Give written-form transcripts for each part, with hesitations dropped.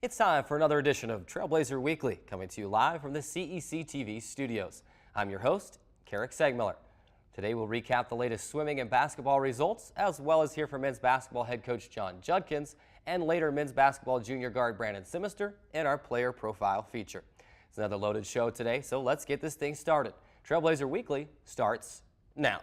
It's time for another edition of Trailblazer Weekly, coming to you live from the CEC TV studios. I'm your host, Keric Seegmiller. Today we'll recap the latest swimming and basketball results, as well as hear from men's basketball head coach Jon Judkins, and later men's basketball junior guard Brandon Simister in our player profile feature. It's another loaded show today, so let's get this thing started. Trailblazer Weekly starts now.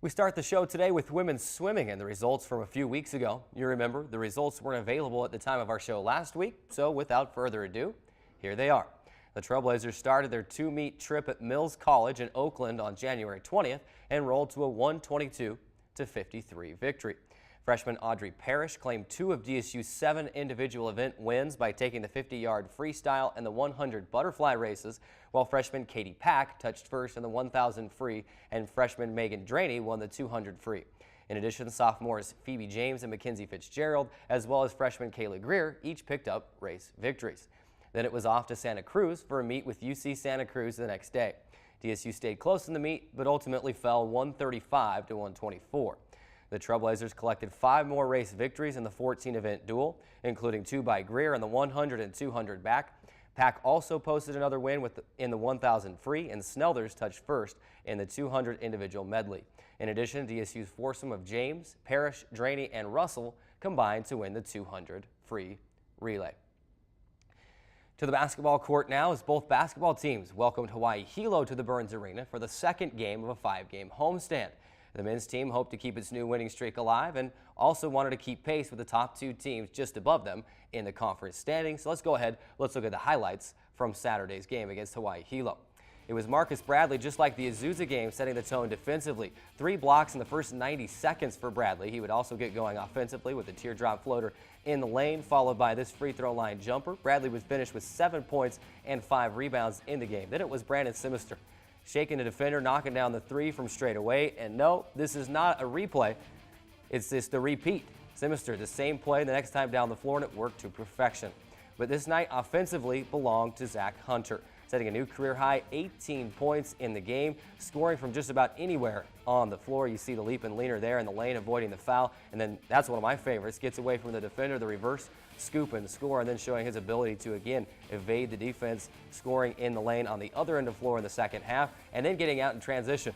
We start the show today with women's swimming and the results from a few weeks ago. You remember the results weren't available at the time of our show last week, so without further ado, here they are. The Trailblazers started their two-meet trip at Mills College in Oakland on January 20th and rolled to a 122-53 victory. Freshman Audrey Parrish claimed two of DSU's 7 individual event wins by taking the 50-yard freestyle and the 100 butterfly races, while freshman Katie Pack touched first in the 1,000 free, and freshman Megan Draney won the 200 free. In addition, sophomores Phoebe James and Mackenzie Fitzgerald, as well as freshman Kayla Greer, each picked up race victories. Then it was off to Santa Cruz for a meet with UC Santa Cruz the next day. DSU stayed close in the meet, but ultimately fell 135 to 124. The Trailblazers collected 5 more race victories in the 14-event duel, including 2 by Greer in the 100 and 200 back. Pack also posted another win in the 1,000 free, and Snelders touched first in the 200 individual medley. In addition, DSU's foursome of James, Parrish, Draney, and Russell combined to win the 200 free relay. To the basketball court now as both basketball teams welcomed Hawaii Hilo to the Burns Arena for the second game of a 5-game homestand. The men's team hoped to keep its new winning streak alive and also wanted to keep pace with the top 2 teams just above them in the conference standings. So let's go ahead, let's look at the highlights from Saturday's game against Hawaii Hilo. It was Marcus Bradley, just like the Azusa game, setting the tone defensively. 3 blocks in the first 90 seconds for Bradley. He would also get going offensively with a teardrop floater in the lane, followed by this free throw line jumper. Bradley was finished with 7 points and 5 rebounds in the game. Then it was Brandon Simister, shaking the defender, knocking down the 3 from straight away. And no, this is not a replay. It's just the repeat. Simister, the same play the next time down the floor, and it worked to perfection. But this night offensively belonged to Zach Hunter, setting a new career high 18 points in the game, scoring from just about anywhere on the floor. You see the leap and leaner there in the lane, avoiding the foul. And then that's one of my favorites, gets away from the defender, the reverse scoop and score, and then showing his ability to again evade the defense, scoring in the lane on the other end of the floor in the second half, and then getting out in transition.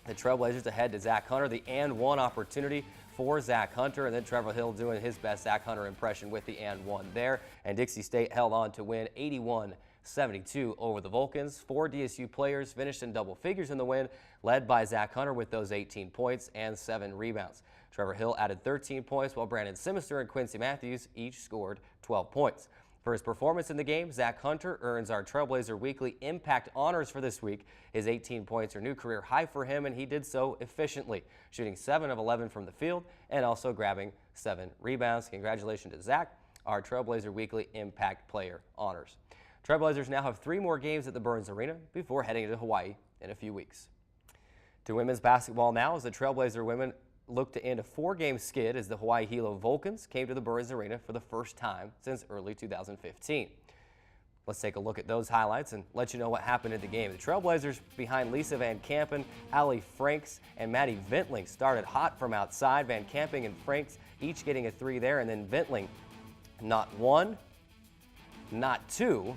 The Trailblazers ahead to Zach Hunter, the and one opportunity for Zach Hunter, and then Trevor Hill doing his best Zach Hunter impression with the and one there. And Dixie State held on to win 81-72 over the Vulcans. 4 DSU players finished in double figures in the win, led by Zach Hunter with those 18 points and 7 rebounds. Trevor Hill added 13 points, while Brandon Simister and Quincy Matthews each scored 12 points. For his performance in the game, Zach Hunter earns our Trailblazer Weekly Impact Honors for this week. His 18 points are new career high for him, and he did so efficiently, shooting 7 of 11 from the field and also grabbing 7 rebounds. Congratulations to Zach, our Trailblazer Weekly Impact Player Honors. Trailblazers now have 3 more games at the Burns Arena before heading to Hawaii in a few weeks. To women's basketball now, as the Trailblazer women look to end a 4-game skid as the Hawaii Hilo Vulcans came to the Burns Arena for the first time since early 2015. Let's take a look at those highlights and let you know what happened in the game. The Trailblazers, behind Lisa Van Kampen, Allie Franks, and Maddie Ventling, started hot from outside. Van Kampen and Franks each getting a 3 there, and then Ventling, not 1, not 2,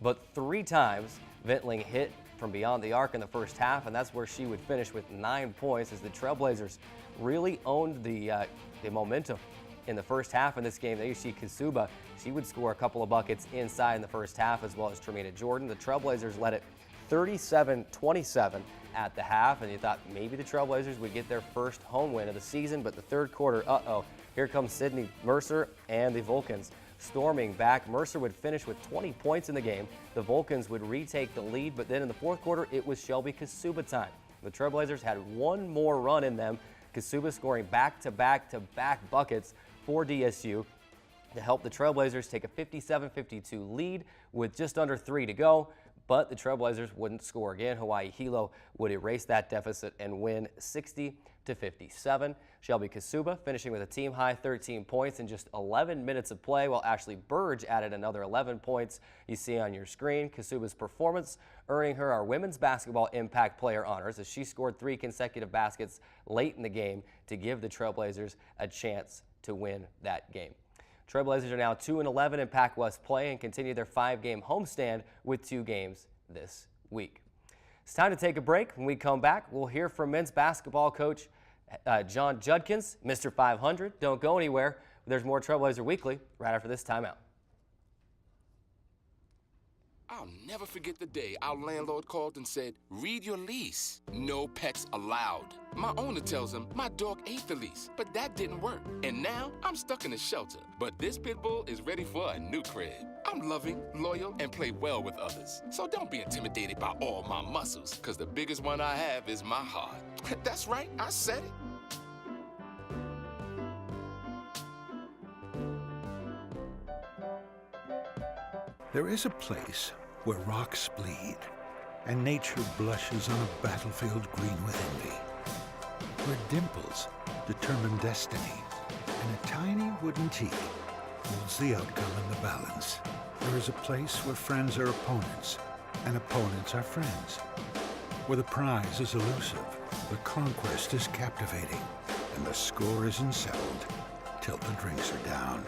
but 3 times Ventling hit from beyond the arc in the first half, and that's where she would finish with 9 points as the Trailblazers really owned the momentum in the first half in this game. There you see Kasuba. She would score a couple of buckets inside in the first half, as well as Tremina Jordan. The Trailblazers led it 37-27 at the half, and you thought maybe the Trailblazers would get their first home win of the season, but the third quarter, here comes Sydney Mercer and the Vulcans storming back. Mercer would finish with 20 points in the game. The Vulcans would retake the lead, but then in the fourth quarter, it was Shelby Kasuba time. The Trailblazers had one more run in them. Kasuba scoring back-to-back-to-back buckets for DSU to help the Trailblazers take a 57-52 lead with just under 3 to go. but the Trailblazers wouldn't score again. Hawaii Hilo would erase that deficit and win 60-57. Shelby Kasuba finishing with a team-high 13 points in just 11 minutes of play, while Ashley Burge added another 11 points you see on your screen. Kasuba's performance earning her our Women's Basketball Impact Player honors as she scored 3 consecutive baskets late in the game to give the Trailblazers a chance to win that game. Trailblazers are now 2-11 in Pac West play and continue their 5-game homestand with 2 games this week. It's time to take a break. When we come back, we'll hear from men's basketball coach Jon Judkins, Mr. 500. Don't go anywhere. There's more Trailblazer Weekly right after this timeout. I'll never forget the day our landlord called and said, read your lease. No pets allowed. My owner tells him my dog ate the lease, but that didn't work. And now I'm stuck in a shelter. But this pit bull is ready for a new crib. I'm loving, loyal, and play well with others. So don't be intimidated by all my muscles, because the biggest one I have is my heart. That's right, I said it. There is a place where rocks bleed and nature blushes on a battlefield green with envy, where dimples determine destiny and a tiny wooden T holds the outcome in the balance. There is a place where friends are opponents and opponents are friends, where the prize is elusive, the conquest is captivating, and the score isn't settled till the drinks are down.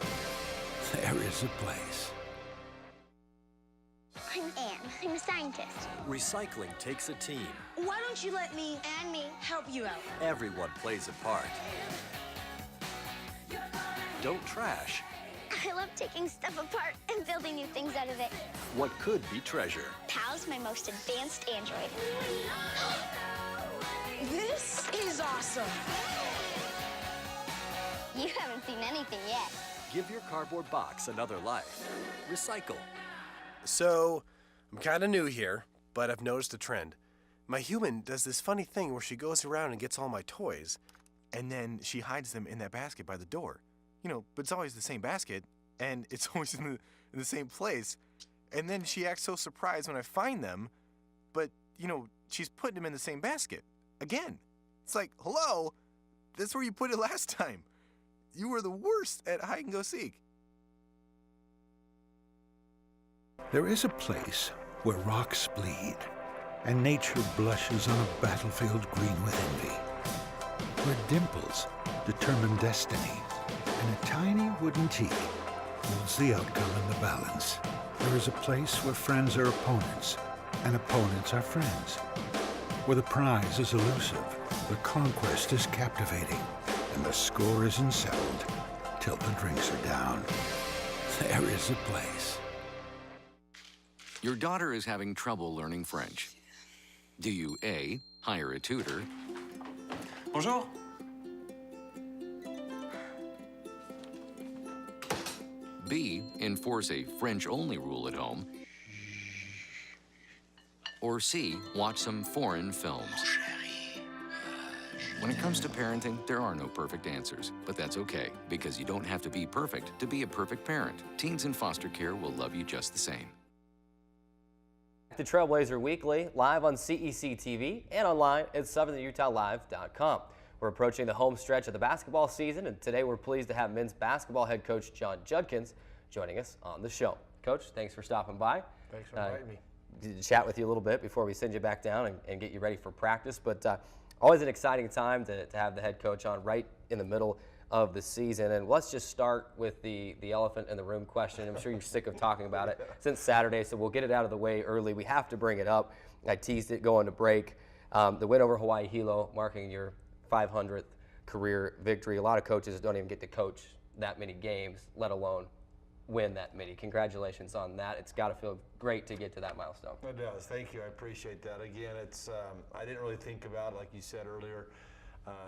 There is a place. I'm Anne. I'm a scientist. Recycling takes a team. Why don't you let me And me. help you out? Everyone plays a part. Don't trash I love taking stuff apart and building new things out of it. what could be treasure. Pal's my most advanced android. This is awesome. You haven't seen anything yet. Give your cardboard box another life. Recycle. So, I'm kind of new here, but I've noticed a trend. My human does this funny thing where she goes around and gets all my toys, and then she hides them in that basket by the door. You know, but it's always the same basket, and it's always in the same place. And then she acts so surprised when I find them, but, you know, she's putting them in the same basket. Again. It's like, hello, that's where you put it last time. You were the worst at hide and go seek. There is a place where rocks bleed and nature blushes on a battlefield green with envy, where dimples determine destiny and a tiny wooden T holds the outcome in the balance. There is a place where friends are opponents and opponents are friends, where the prize is elusive, the conquest is captivating, and the score isn't settled till the drinks are down. There is a place. Your daughter is having trouble learning French. Do you A, hire a tutor? Bonjour. B, enforce a French-only rule at home? Or C, watch some foreign films? When it comes to parenting, there are no perfect answers, but that's okay, because you don't have to be perfect to be a perfect parent. Teens in foster care will love you just the same. The Trailblazer Weekly, live on CEC TV and online at southernutahlive.com. We're approaching the home stretch of the basketball season, and today we're pleased to have men's basketball head coach Jon Judkins joining us on the show. Coach, thanks for stopping by. Thanks for inviting me. To chat with you a little bit before we send you back down and get you ready for practice, but always an exciting time to have the head coach on right in the middle of the season. And let's just start with the elephant in the room question. I'm sure you're sick of talking about it since Saturday, so we'll get it out of the way early. We have to bring it up. I teased it going to break. The win over Hawaii Hilo, marking your 500th career victory. A lot of coaches don't even get to coach that many games, let alone win that many. Congratulations on that. It's got to feel great to get to that milestone. It does. Thank you. I appreciate that. Again, it's I didn't really think about it, like you said earlier.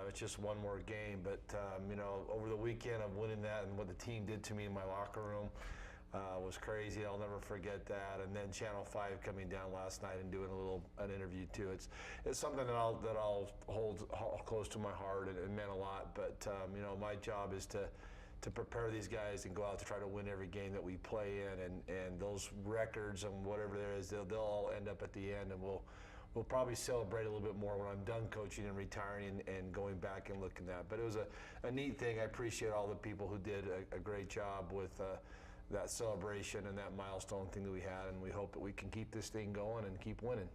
It's just one more game, but you know, over the weekend of winning that and what the team did to me in my locker room was crazy. I'll never forget that. And then Channel 5 coming down last night and doing an interview too. It's something that I'll hold close to my heart, and it meant a lot. But you know, my job is to to prepare these guys and go out to try to win every game that we play in, and those records and whatever there is, they'll all end up at the end, and we'll probably celebrate a little bit more when I'm done coaching and retiring and going back and looking at that. But it was a neat thing. I appreciate all the people who did a great job with that celebration and that milestone thing that we had, and we hope that we can keep this thing going and keep winning.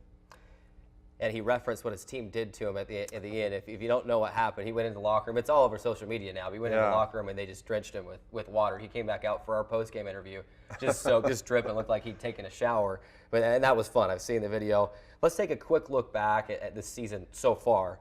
And he referenced what his team did to him at the end. If you don't know what happened, he went into the locker room. It's all over social media now. He went into the locker room and they just drenched him with water. He came back out for our post-game interview, just soaked, just dripping, looked like he'd taken a shower. And that was fun. I've seen the video. Let's take a quick look back at this season so far.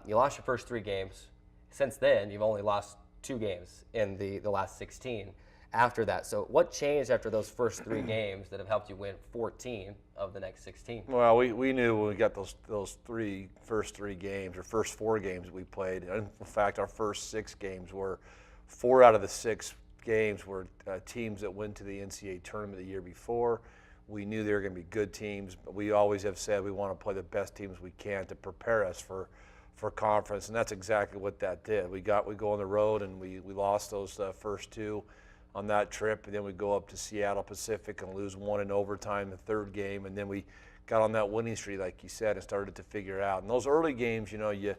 You lost your first 3 games. Since then, you've only lost 2 games in the last 16 after that. So what changed after those first 3 games that have helped you win 14 of the next 16? Well, we knew when we got those first 3 games, or first 4 games we played. In fact, our first 6 games were 4 out of the 6 games were teams that went to the NCAA tournament the year before. We knew they were going to be good teams, but we always have said we want to play the best teams we can to prepare us for conference, and that's exactly what that did. We go on the road and we lost those first 2 on that trip, and then we go up to Seattle Pacific and lose 1 in overtime the 3rd game, and then we got on that winning streak, like you said, and started to figure it out. And those early games, you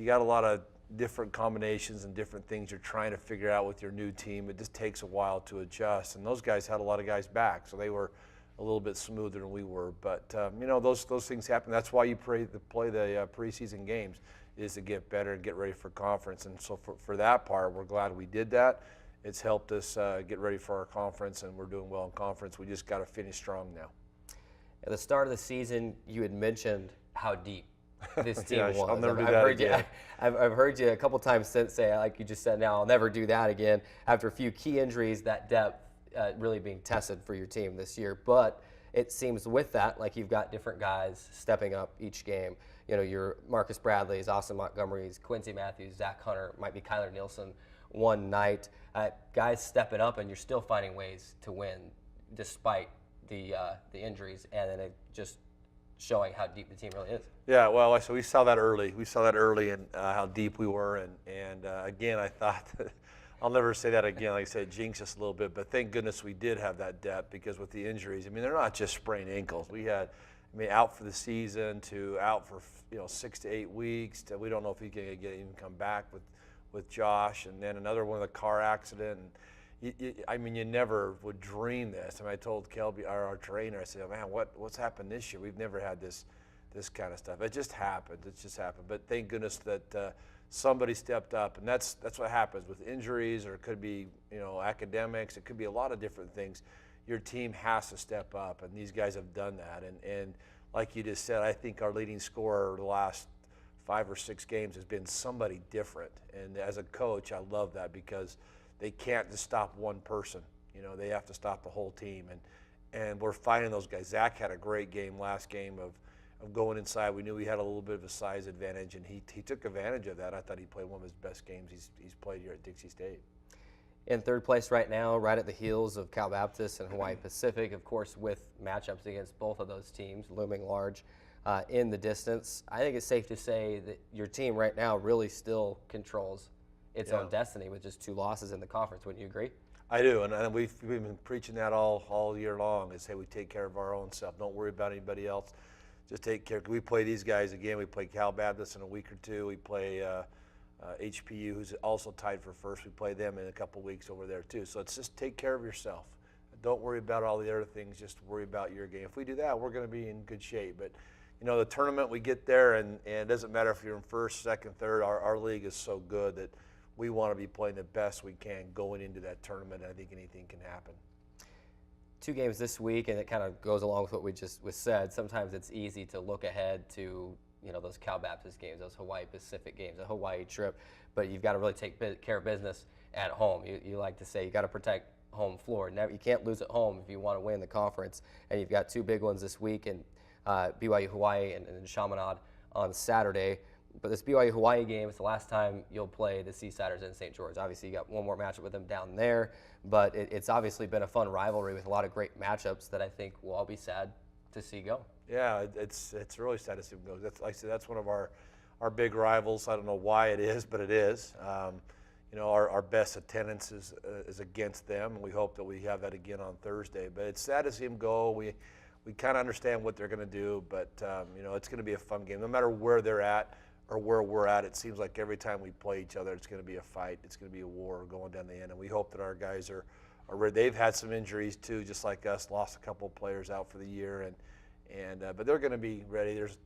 got a lot of different combinations and different things you're trying to figure out with your new team. It just takes a while to adjust, and those guys had a lot of guys back, so they were a little bit smoother than we were. But those things happen. That's why you play the preseason games, is to get better and get ready for conference. And so for that part, we're glad we did that. It's helped us get ready for our conference, and we're doing well in conference. We just got to finish strong now. At the start of the season, you had mentioned how deep this team was. I'll never do that again. I've heard you a couple times since say, like you just said now, I'll never do that again. After a few key injuries, that depth really being tested for your team this year. But it seems with that, like you've got different guys stepping up each game. Your Marcus Bradley's, Austin Montgomery's, Quincy Matthews, Zach Hunter, might be Kyler Nielsen one night. Guys stepping up, and you're still finding ways to win despite the injuries, and then it just showing how deep the team really is. Yeah, well, so we saw that early. We saw that early, and how deep we were. And again, I thought that I'll never say that again. Like I said, jinx us a little bit, but thank goodness we did have that depth, because with the injuries, they're not just sprained ankles. We had, out for the season to out for 6 to 8 weeks. We don't know if he can even come back with Josh, and then another one of the car accident. And you never would dream this. I told Kelby, our trainer, I said, man, what's happened this year? We've never had this kind of stuff. It just happened. But thank goodness that somebody stepped up, and that's what happens with injuries, or it could be academics. It could be a lot of different things. Your team has to step up, and these guys have done that. And like you just said, I think our leading scorer the last 5 or 6 games has been somebody different. And as a coach, I love that, because they can't just stop one person. They have to stop the whole team. And we're finding those guys. Zach had a great game last game of going inside. We knew he had a little bit of a size advantage, and he took advantage of that. I thought he played one of his best games he's played here at Dixie State. In 3rd place right now, right at the heels of Cal Baptist and Hawaii Pacific, of course, with matchups against both of those teams looming large in the distance. I think it's safe to say that your team right now really still controls its own destiny with just 2 losses in the conference. Wouldn't you agree? I do, and we've been preaching that all year long, is, hey, we take care of our own self. Don't worry about anybody else. Just take care. We play these guys again. We play Cal Baptist in a week or 2. We play HPU, who's also tied for first. We play them in a couple weeks over there too. So it's just take care of yourself. Don't worry about all the other things. Just worry about your game. If we do that, we're going to be in good shape. But the tournament, we get there, and it doesn't matter if you're in first, second, third. Our league is so good that we want to be playing the best we can going into that tournament. I think anything can happen. 2 games this week, and it kind of goes along with what we just said. Sometimes it's easy to look ahead to those Cal Baptist games, those Hawaii Pacific games, a Hawaii trip, but you've got to really take care of business at home. You like to say you got to protect home floor. You can't lose at home if you want to win the conference, and you've got 2 big ones this week, and BYU Hawaii and Chaminade on Saturday. But this BYU Hawaii game is the last time you'll play the Seasiders in St. George. Obviously, you got one more matchup with them down there, but it's obviously been a fun rivalry with a lot of great matchups that I think we'll all be sad to see go. Yeah, it's really sad to see them go. Like I said, that's one of our big rivals. I don't know why it is, but it is. you know, our best attendance is against them, and we hope that we have that again on Thursday. But it's sad to see them go. We kind of understand what they're going to do, but you know, it's going to be a fun game. No matter where they're at or where we're at, it seems like every time we play each other, it's going to be a fight. It's going to be a war going down the end, and we hope that our guys are ready. They've had some injuries too, just like us. Lost a couple of players out for the year, but they're going to be ready. There's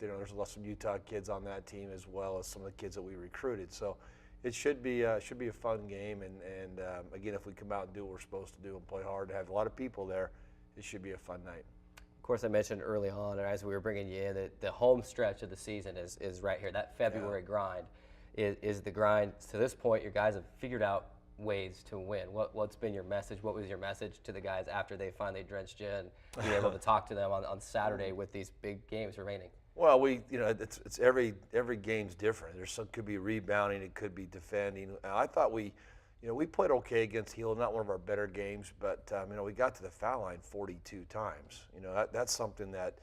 some Utah kids on that team as well as some of the kids that we recruited. So it should be a fun game, and again, if we come out and do what we're supposed to do and play hard, have a lot of people there, it should be a fun night. Of course, I mentioned early on, as we were bringing you in, that the home stretch of the season is right here. That February grind is the grind. To this point, your guys have figured out ways to win. What's been your message? What was your message to the guys after they finally drenched you and you were able to talk to them on Saturday with these big games remaining? Well, it's every game's different. Could be rebounding, it could be defending. I thought we played okay against Hilo, not one of our better games, but we got to the foul line 42 times. That's something that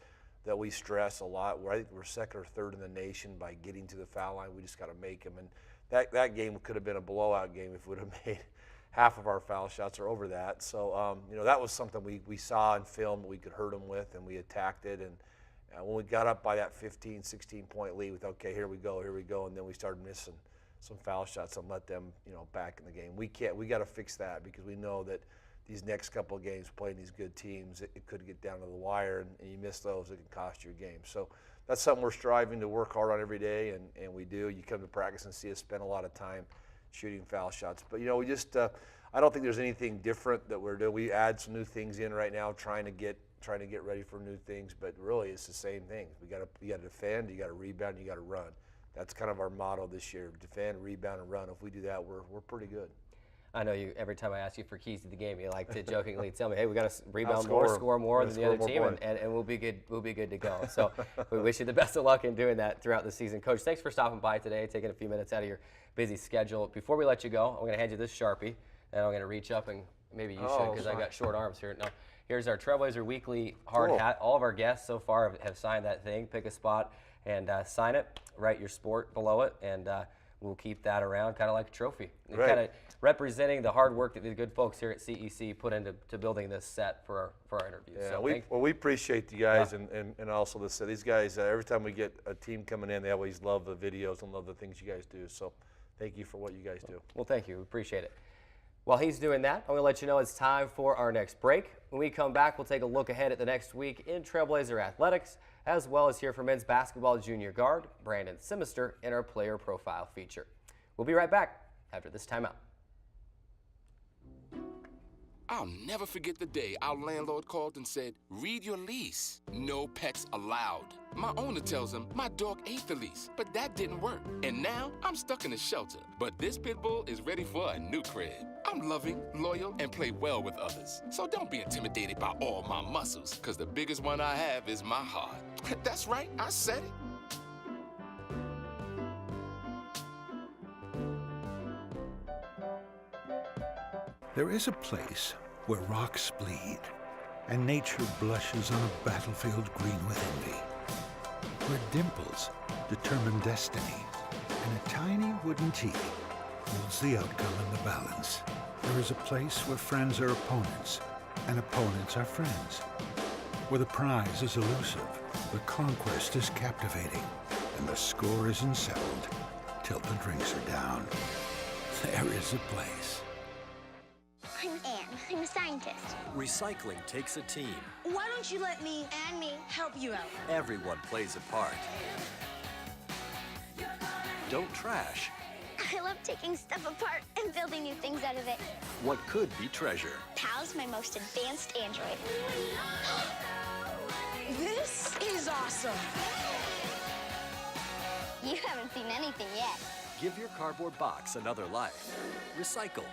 we stress a lot. I think we're second or third in the nation by getting to the foul line. We just got to make them, and that game could have been a blowout game if we would have made half of our foul shots or over that. So that was something we saw in film that we could hurt them with, and we attacked it. And when we got up by that 15, 16-point lead, we thought, okay, here we go, and then we started missing some foul shots and let them, back in the game. We got to fix that, because we know that these next couple of games playing these good teams, it could get down to the wire, and you miss those, it can cost you a game. So that's something we're striving to work hard on every day, and we do. You come to practice and see us spend a lot of time shooting foul shots. But we just I don't think there's anything different that we're doing. We add some new things in right now, trying to get ready for new things. But really, it's the same thing. You got to defend, you got to rebound, you got to run. That's kind of our motto this year: defend, rebound, and run. If we do that, we're pretty good. I know you. Every time I ask you for keys to the game, you like to jokingly tell me, "Hey, we got to rebound more, score more than the other team, and we'll be good. We'll be good to go." So we wish you the best of luck in doing that throughout the season, Coach. Thanks for stopping by today, taking a few minutes out of your busy schedule. Before we let you go, I'm going to hand you this Sharpie, and I'm going to reach up, and maybe you should, because I got short arms here. No, here's our Trailblazer Weekly hard hat. All of our guests so far have signed that thing. Pick a spot and sign it. Write your sport below it, and we'll keep that around, kind of like a trophy. Right. Kind of representing the hard work that the good folks here at CEC put into building this set for our interviews. Yeah, so we appreciate you guys, and also these guys. Every time we get a team coming in, they always love the videos and love the things you guys do. So thank you for what you guys do. Well, thank you. We appreciate it. While he's doing that, I'm going to let you know it's time for our next break. When we come back, we'll take a look ahead at the next week in Trailblazer athletics, as well as hear from men's basketball junior guard Brandon Simister in our player profile feature. We'll be right back after this timeout. I'll never forget the day our landlord called and said, read your lease. No pets allowed. My owner tells him my dog ate the lease, but that didn't work. And now I'm stuck in a shelter. But this pit bull is ready for a new crib. I'm loving, loyal, and play well with others. So don't be intimidated by all my muscles, because the biggest one I have is my heart. That's right, I said it. There is a place where rocks bleed and nature blushes on a battlefield green with envy, where dimples determine destiny and a tiny wooden T holds the outcome in the balance. There is a place where friends are opponents and opponents are friends, where the prize is elusive, the conquest is captivating, and the score isn't settled till the drinks are down. There is a place. I'm Anne. I'm a scientist. Recycling takes a team. Why don't you let me And me. help you out? Everyone plays a part. Don't trash I love taking stuff apart and building new things out of it. what could be treasure. Pal's my most advanced android. This is awesome. You haven't seen anything yet. Give your cardboard box another life. Recycle.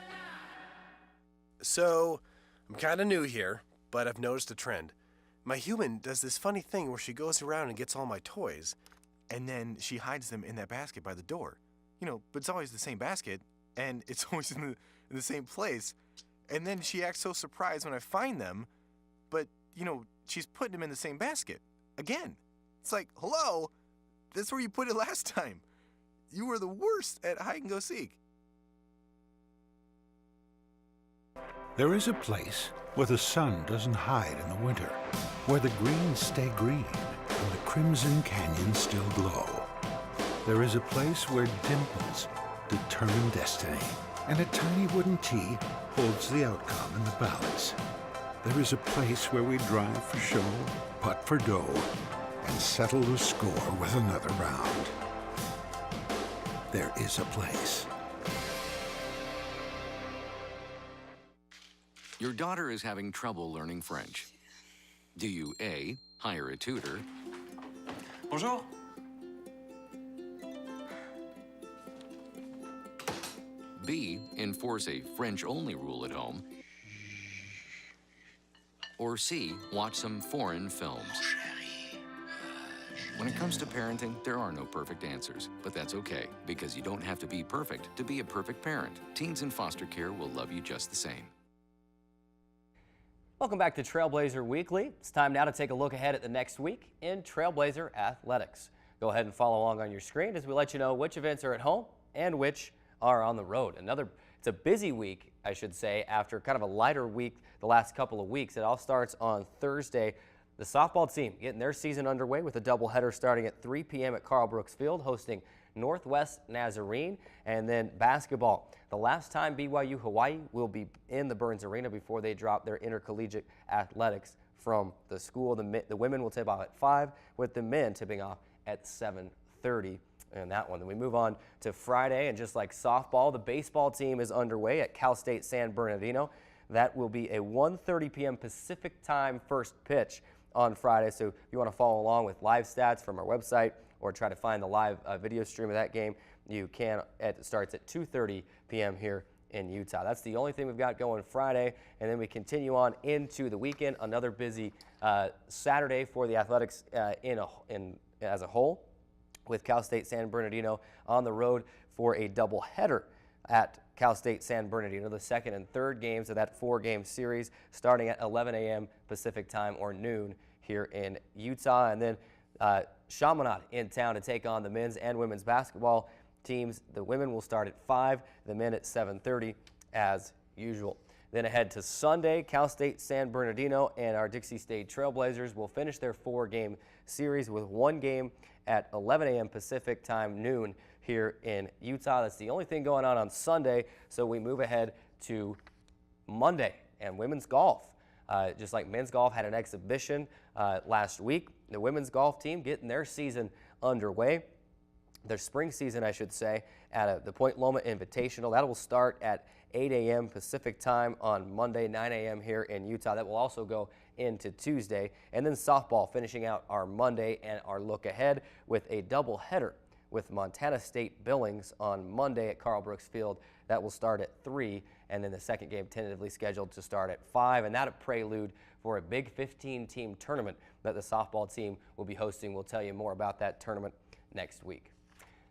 So, I'm kind of new here, but I've noticed a trend. My human does this funny thing where she goes around and gets all my toys, and then she hides them in that basket by the door. But it's always the same basket, and it's always in the same place. And then she acts so surprised when I find them, but, she's putting them in the same basket. Again. It's like, hello? That's where you put it last time. You were the worst at hide and go seek. There is a place where the sun doesn't hide in the winter, where the greens stay green and the crimson canyons still glow. There is a place where dimples determine destiny, and a tiny wooden tee holds the outcome in the balance. There is a place where we drive for show, putt for dough, and settle the score with another round. There is a place. Your daughter is having trouble learning French. Do you A, hire a tutor? Bonjour. B, enforce a French-only rule at home? Or C, watch some foreign films? When it comes to parenting, there are no perfect answers, but that's okay, because you don't have to be perfect to be a perfect parent. Teens in foster care will love you just the same. Welcome back to Trailblazer Weekly. It's time now to take a look ahead at the next week in Trailblazer Athletics. Go ahead and follow along on your screen as we let you know which events are at home and which are on the road. It's a busy week, I should say, after kind of a lighter week the last couple of weeks. It all starts on Thursday. The softball team getting their season underway with a doubleheader starting at 3 p.m. at Carl Brooks Field, hosting Northwest Nazarene. And then basketball. The last time BYU Hawaii will be in the Burns Arena before they drop their intercollegiate athletics from the school. The women will tip off at 5, with the men tipping off at 7:30. And that one. Then we move on to Friday, and just like softball, the baseball team is underway at Cal State San Bernardino. That will be a 1:30 p.m. Pacific time first pitch on Friday. So if you want to follow along with live stats from our website or try to find the live video stream of that game, you can. It starts at 2:30 p.m. here in Utah. That's the only thing we've got going Friday, and then we continue on into the weekend. Another busy Saturday for the athletics as a whole, with Cal State San Bernardino on the road for a doubleheader at Cal State San Bernardino, the second and third games of that 4-game series, starting at 11 a.m. Pacific time or noon here in Utah. And then Chaminade in town to take on the men's and women's basketball teams. The women will start at 5, the men at 7:30 as usual. Then ahead to Sunday, Cal State San Bernardino and our Dixie State Trailblazers will finish their 4-game series with one game at 11 a.m. Pacific time, noon here in Utah. That's the only thing going on Sunday, so we move ahead to Monday and women's golf. Just like men's golf had an exhibition last week, the women's golf team getting their season underway, their spring season, I should say, at the Point Loma Invitational. That will start at 8 a.m. Pacific time on Monday, 9 a.m. here in Utah. That will also go into Tuesday. And then softball finishing out our Monday and our look ahead with a doubleheader with Montana State Billings on Monday at Carl Brooks Field. That will start at 3, and then the second game tentatively scheduled to start at 5, and that a prelude for a big 15-team tournament that the softball team will be hosting. We'll tell you more about that tournament next week.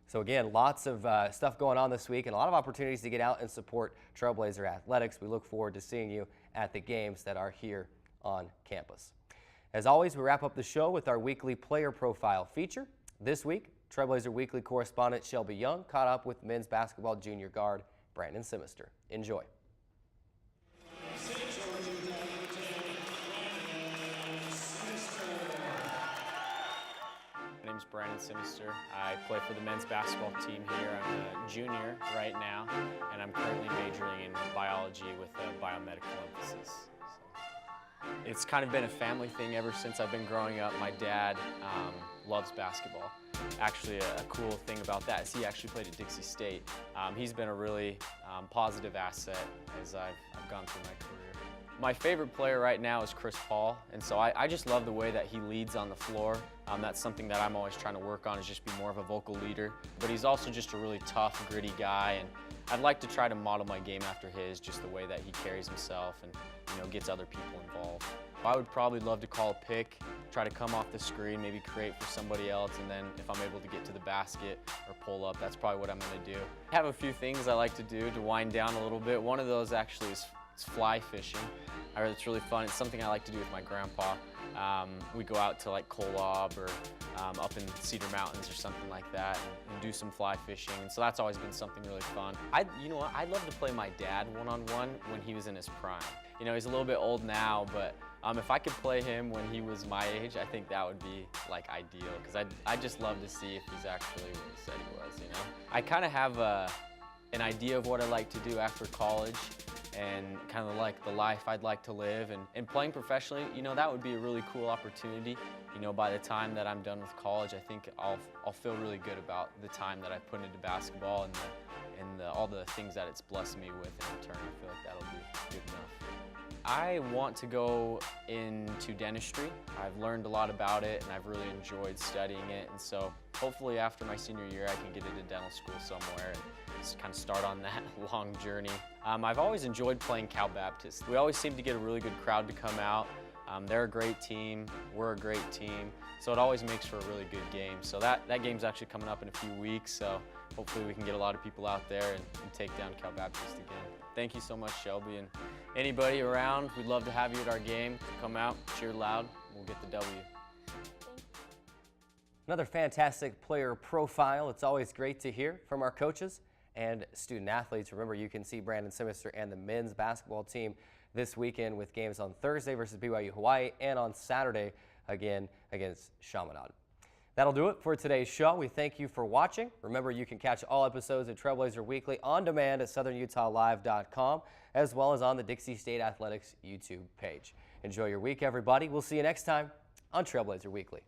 So again, lots of stuff going on this week and a lot of opportunities to get out and support Trailblazer Athletics. We look forward to seeing you at the games that are here on campus. As always, we wrap up the show with our weekly player profile feature. This week, Trailblazer Weekly correspondent Shelby Young caught up with men's basketball junior guard Brandon Simister. Enjoy. My name's Brandon Simister. I play for the men's basketball team here. I'm a junior right now, and I'm currently majoring in biology with a biomedical emphasis. It's kind of been a family thing ever since I've been growing up. My dad loves basketball. Actually, a cool thing about that is he actually played at Dixie State. He's been a really positive asset as I've gone through my career. My favorite player right now is Chris Paul, and so I just love the way that he leads on the floor. That's something that I'm always trying to work on, is just be more of a vocal leader. But he's also just a really tough, gritty guy, and I'd like to try to model my game after his, just the way that he carries himself and gets other people involved. I would probably love to call a pick, try to come off the screen, maybe create for somebody else, and then if I'm able to get to the basket or pull up, that's probably what I'm going to do. I have a few things I like to do to wind down a little bit. One of those actually is It's fly fishing. It's really fun. It's something I like to do with my grandpa. We go out to like Kolob or up in Cedar Mountains or something like that and do some fly fishing. And so that's always been something really fun. You know what? I'd love to play my dad one-on-one when he was in his prime. You know, he's a little bit old now, but if I could play him when he was my age, I think that would be like ideal, because I'd just love to see if he's actually what he said he was, you know? I kind of have an idea of what I'd like to do after college and kind of like the life I'd like to live, and playing professionally, you know, that would be a really cool opportunity. You know, by the time that I'm done with college, I think I'll feel really good about the time that I put into basketball and all the things that it's blessed me with in return. I feel like that'll be good enough. I want to go into dentistry. I've learned a lot about it and I've really enjoyed studying it, and so hopefully after my senior year I can get into dental school somewhere and just kind of start on that long journey. I've always enjoyed playing Cal Baptist. We always seem to get a really good crowd to come out. They're a great team, we're a great team, so it always makes for a really good game. So that game's actually coming up in a few weeks, so hopefully we can get a lot of people out there and take down Cal Baptist again. Thank you so much, Shelby, and anybody around, we'd love to have you at our game. So come out, cheer loud, we'll get the W. Another fantastic player profile. It's always great to hear from our coaches and student athletes. Remember, you can see Brandon Simister and the men's basketball team this weekend with games on Thursday versus BYU Hawaii and on Saturday again against Chaminade. That'll do it for today's show. We thank you for watching. Remember, you can catch all episodes of Trailblazer Weekly on demand at southernutahlive.com, as well as on the Dixie State Athletics YouTube page. Enjoy your week, everybody. We'll see you next time on Trailblazer Weekly.